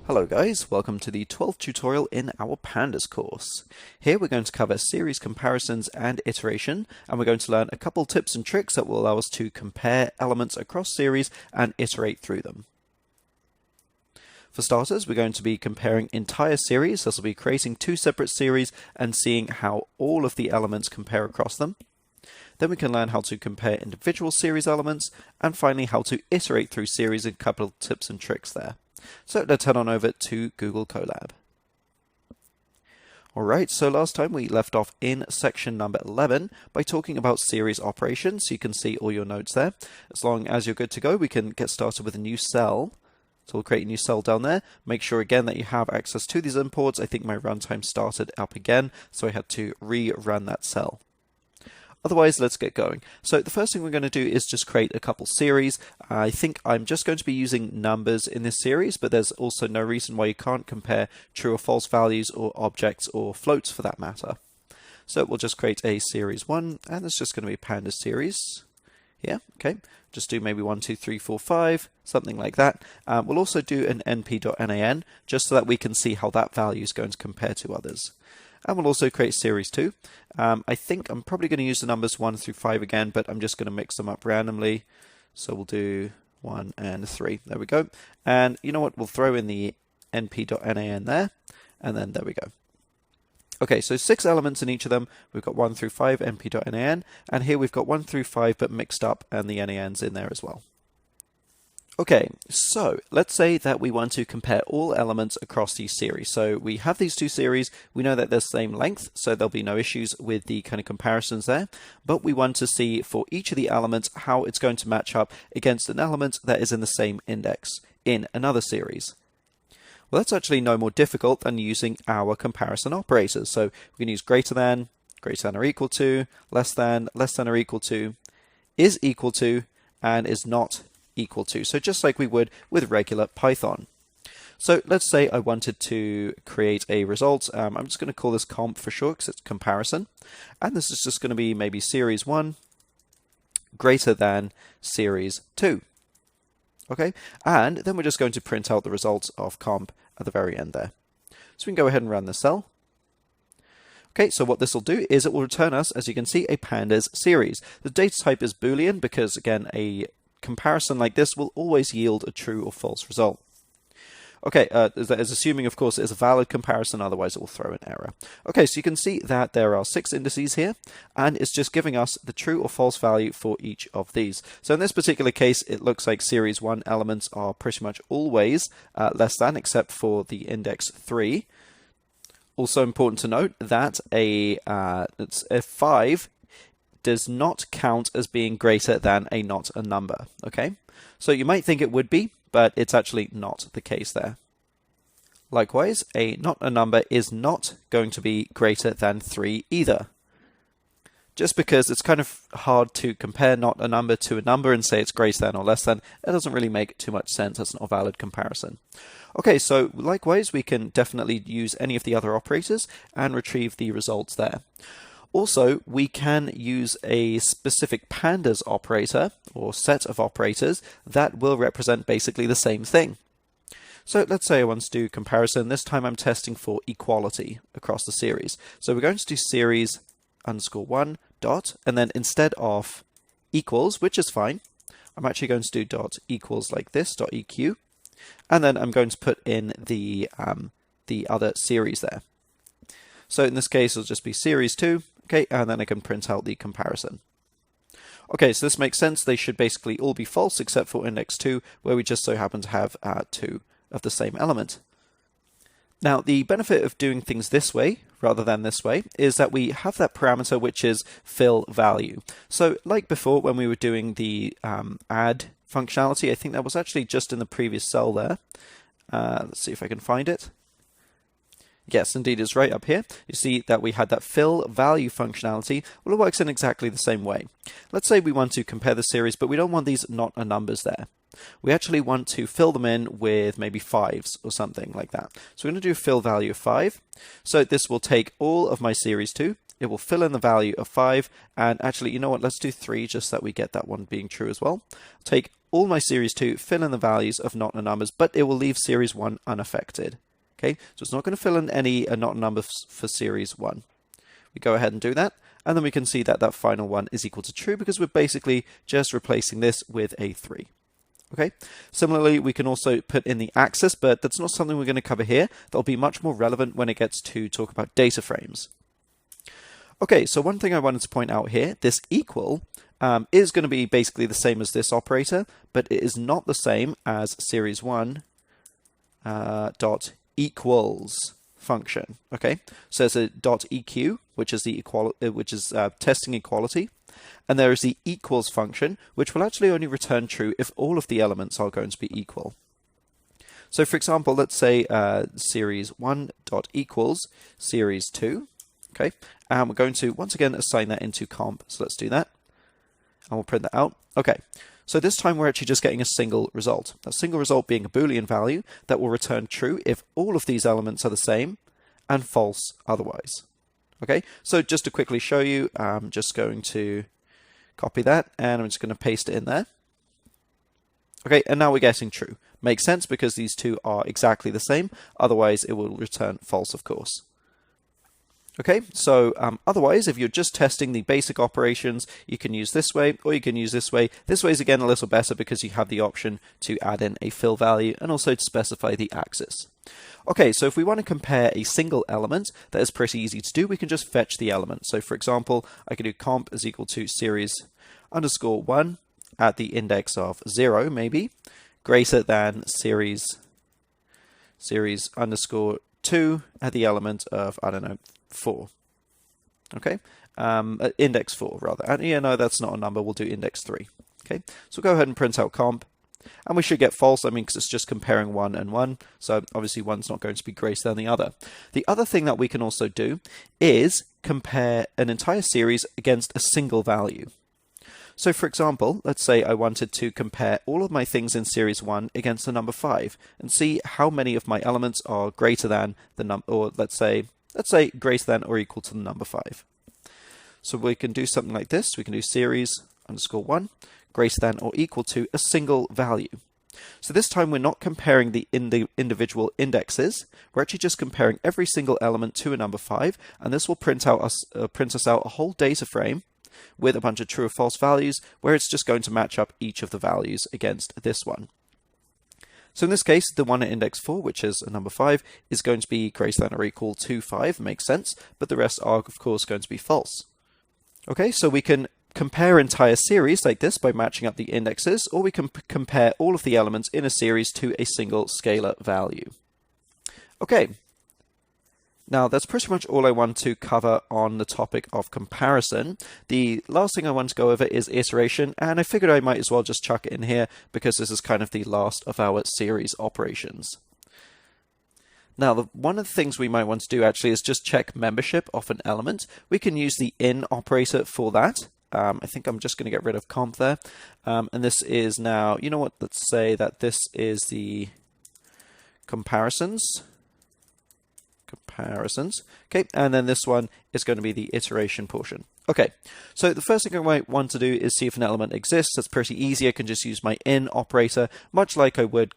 Hello guys, welcome to the 12th tutorial in our Pandas course. Here we're going to cover series comparisons and iteration, and we're going to learn a couple tips and tricks that will allow us to compare elements across series and iterate through them. For starters, we're going to be comparing entire series. This will be creating two separate series and seeing how all of the elements compare across them. Then we can learn how to compare individual series elements, and finally how to iterate through series, and a couple of tips and tricks there. So let's head on over to Google Colab. Alright, so last time we left off in section number 11 by talking about series operations. So you can see all your notes there. As long as you're good to go, we can get started with a new cell. So we'll create a new cell down there. Make sure again that you have access to these imports. I think my runtime started up again, so I had to rerun that cell. Otherwise, let's get going. So the first thing we're going to do is just create a couple series. I think I'm just going to be using numbers in this series, but there's also no reason why you can't compare true or false values or objects or floats for that matter. So we'll just create a series 1, and it's just going to be a Pandas series. Yeah, okay. Just do maybe 1, 2, 3, 4, 5, something like that. We'll also do an np.nan, just so that we can see how that value is going to compare to others. And we'll also create series 2. I think I'm probably going to use the numbers 1 through 5 again, but I'm just going to mix them up randomly. So we'll do 1 and 3. There we go. And you know what? We'll throw in the np.nan there, and then there we go. Okay, so 6 elements in each of them. We've got 1 through 5 np.nan, and here we've got 1 through 5 but mixed up, and the nan's in there as well. Okay, so let's say that we want to compare all elements across these series. So we have these two series, we know that they're the same length, so there'll be no issues with the kind of comparisons there, but we want to see for each of the elements how it's going to match up against an element that is in the same index in another series. Well, that's actually no more difficult than using our comparison operators. So we can use greater than or equal to, less than or equal to, is equal to, and is not equal to. So just like we would with regular Python. So let's say I wanted to create a result. I'm just going to call this comp for short because it's comparison. And this is just going to be maybe series 1 greater than series 2. Okay, and then we're just going to print out the results of comp at the very end there. So we can go ahead and run the cell. Okay, so what this will do is it will return us, as you can see, a Pandas series. The data type is Boolean because, again, a comparison like this will always yield a true or false result. Okay, that is assuming, of course, it is a valid comparison, otherwise it will throw an error. Okay, so you can see that there are 6 indices here, and it's just giving us the true or false value for each of these. So in this particular case, it looks like series 1 elements are pretty much always less than, except for the index 3. Also important to note that a 5 does not count as being greater than a not a number, okay? So you might think it would be, but it's actually not the case there. Likewise, a not a number is not going to be greater than 3 either. Just because it's kind of hard to compare not a number to a number and say it's greater than or less than, it doesn't really make too much sense. That's not a valid comparison. Okay, so likewise, we can definitely use any of the other operators and retrieve the results there. Also, we can use a specific Pandas operator or set of operators that will represent basically the same thing. So let's say I want to do comparison. This time I'm testing for equality across the series. So we're going to do series _1 dot, and then instead of equals, which is fine, I'm actually going to do dot equals like this, dot eq, and then I'm going to put in the other series there. So in this case, it'll just be series 2. Okay, and then I can print out the comparison. Okay, so this makes sense. They should basically all be false except for index 2, where we just so happen to have 2 of the same element. Now, the benefit of doing things this way rather than this way is that we have that parameter which is fill value. So like before when we were doing the add functionality, I think that was actually just in the previous cell there. Let's see if I can find it. Yes, indeed, it's right up here. You see that we had that fill value functionality. Well, it works in exactly the same way. Let's say we want to compare the series, but we don't want these not a numbers there. We actually want to fill them in with maybe 5s or something like that. So we're going to do fill value of 5. So this will take all of my series 2. It will fill in the value of 5. And actually, you know what? Let's do 3 just so that we get that one being true as well. Take all my series 2, fill in the values of not numbers, but it will leave series 1 unaffected. Okay, so it's not going to fill in any not numbers for series 1. We go ahead and do that, and then we can see that that final one is equal to true because we're basically just replacing this with a 3. Okay. Similarly, we can also put in the axis, but that's not something we're going to cover here. That'll be much more relevant when it gets to talk about data frames. Okay, so one thing I wanted to point out here, this equal is going to be basically the same as this operator, but it is not the same as series 1 dot equals function. Okay, so there's a dot eq, which is the testing equality, and there is the equals function, which will actually only return true if all of the elements are going to be equal. So, for example, let's say series 1 dot equals series 2. Okay, and we're going to once again assign that into comp. So let's do that, and we'll print that out. Okay. So this time we're actually just getting a single result. A single result being a Boolean value that will return true if all of these elements are the same and false otherwise. Okay, so just to quickly show you, I'm just going to copy that and I'm just going to paste it in there. Okay, and now we're getting true. Makes sense because these two are exactly the same. Otherwise it will return false, of course. Okay, so otherwise, if you're just testing the basic operations, you can use this way, or you can use this way. This way is again a little better because you have the option to add in a fill value and also to specify the axis. Okay, so if we want to compare a single element, that is pretty easy to do. We can just fetch the element. So for example, I could do comp is equal to series underscore 1 at the index of 0, maybe, greater than series underscore 2 at the element of, I don't know, 4. Okay, index 4 rather. And yeah, no, that's not a number. We'll do index 3. Okay, so we'll go ahead and print out comp, and we should get false. I mean, because it's just comparing 1 and 1. So obviously one's not going to be greater than the other. The other thing that we can also do is compare an entire series against a single value. So for example, let's say I wanted to compare all of my things in series 1 against the number 5 and see how many of my elements are greater than the number, or let's say greater than or equal to the number 5. So we can do something like this. We can do series underscore 1 greater than or equal to a single value. So this time we're not comparing the individual indexes. We're actually just comparing every single element to a number 5, and this will print us out a whole data frame with a bunch of true or false values, where it's just going to match up each of the values against this one. So in this case, the one at index 4, which is a number 5, is going to be greater than or equal to 5, makes sense, but the rest are, of course, going to be false. Okay, so we can compare entire series like this by matching up the indexes, or we can compare all of the elements in a series to a single scalar value. Okay, now that's pretty much all I want to cover on the topic of comparison. The last thing I want to go over is iteration, and I figured I might as well just chuck it in here because this is kind of the last of our series operations. Now, one of the things we might want to do actually is just check membership of an element. We can use the in operator for that. I think I'm just going to get rid of comp there. And this is now, you know what, let's say that this is the comparisons. Okay, and then this one is going to be the iteration portion. Okay, so the first thing I might want to do is see if an element exists. That's pretty easy. I can just use my in operator, much like I would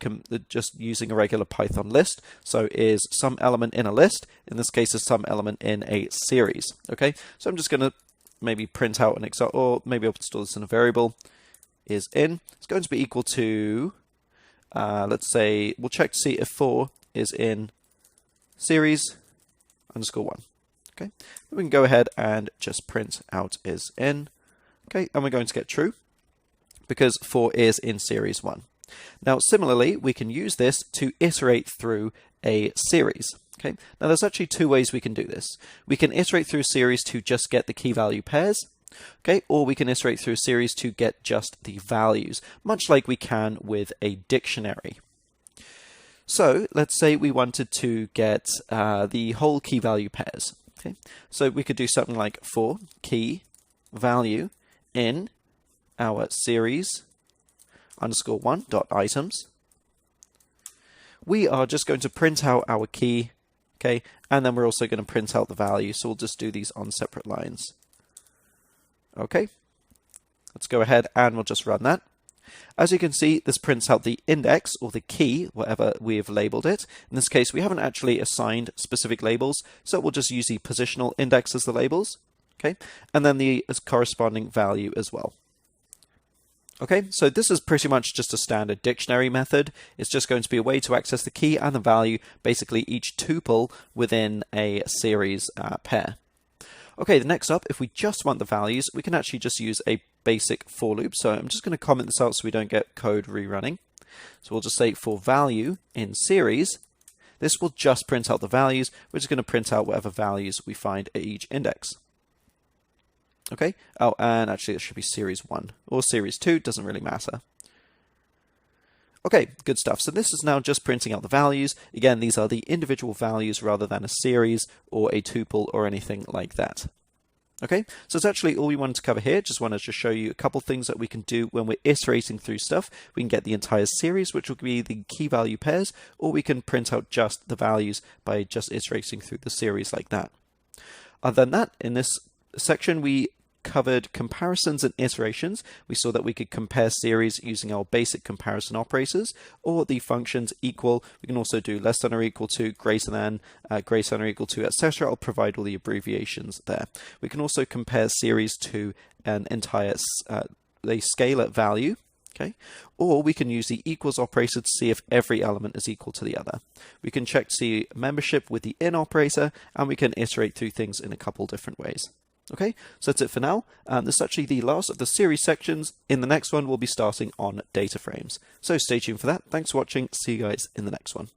just using a regular Python list. So is some element in a list. In this case, is some element in a series. Okay, so I'm just going to maybe print out an example, or maybe I'll store this in a variable, is in. It's going to be equal to, let's say, we'll check to see if 4 is in series underscore 1. Okay, then we can go ahead and just print out is in. Okay, and we're going to get true because 4 is in series 1. Now, similarly, we can use this to iterate through a series. Okay, now there's actually two ways we can do this. We can iterate through a series to just get the key value pairs. Okay, or we can iterate through a series to get just the values, much like we can with a dictionary. So let's say we wanted to get the whole key value pairs. Okay, so we could do something like for key value in our series underscore 1 dot items. We are just going to print out our key, okay, and then we're also going to print out the value. So we'll just do these on separate lines. Okay, let's go ahead and we'll just run that. As you can see, this prints out the index, or the key, whatever we've labeled it. In this case, we haven't actually assigned specific labels, so we'll just use the positional index as the labels, okay, and then the corresponding value as well. Okay, so this is pretty much just a standard dictionary method. It's just going to be a way to access the key and the value, basically each tuple within a series pair. Okay, the next up, if we just want the values, we can actually just use a basic for loop. So I'm just going to comment this out so we don't get code rerunning. So we'll just say for value in series, this will just print out the values. We're just going to print out whatever values we find at each index. Okay, oh, and actually it should be series 1 or series 2, doesn't really matter. Okay, good stuff. So this is now just printing out the values. Again, these are the individual values rather than a series or a tuple or anything like that. Okay, so it's actually all we wanted to cover here. Just wanted to show you a couple things that we can do when we're iterating through stuff. We can get the entire series, which will be the key value pairs, or we can print out just the values by just iterating through the series like that. Other than that, in this section, we covered comparisons and iterations. We saw that we could compare series using our basic comparison operators, or the functions equal. We can also do less than or equal to, greater than or equal to, etc. I'll provide all the abbreviations there. We can also compare series to an entire a scalar value. Okay, or we can use the equals operator to see if every element is equal to the other. We can check to see membership with the in operator, and we can iterate through things in a couple different ways. Okay, so that's it for now. This is actually the last of the series sections. In the next one, we'll be starting on data frames. So stay tuned for that. Thanks for watching. See you guys in the next one.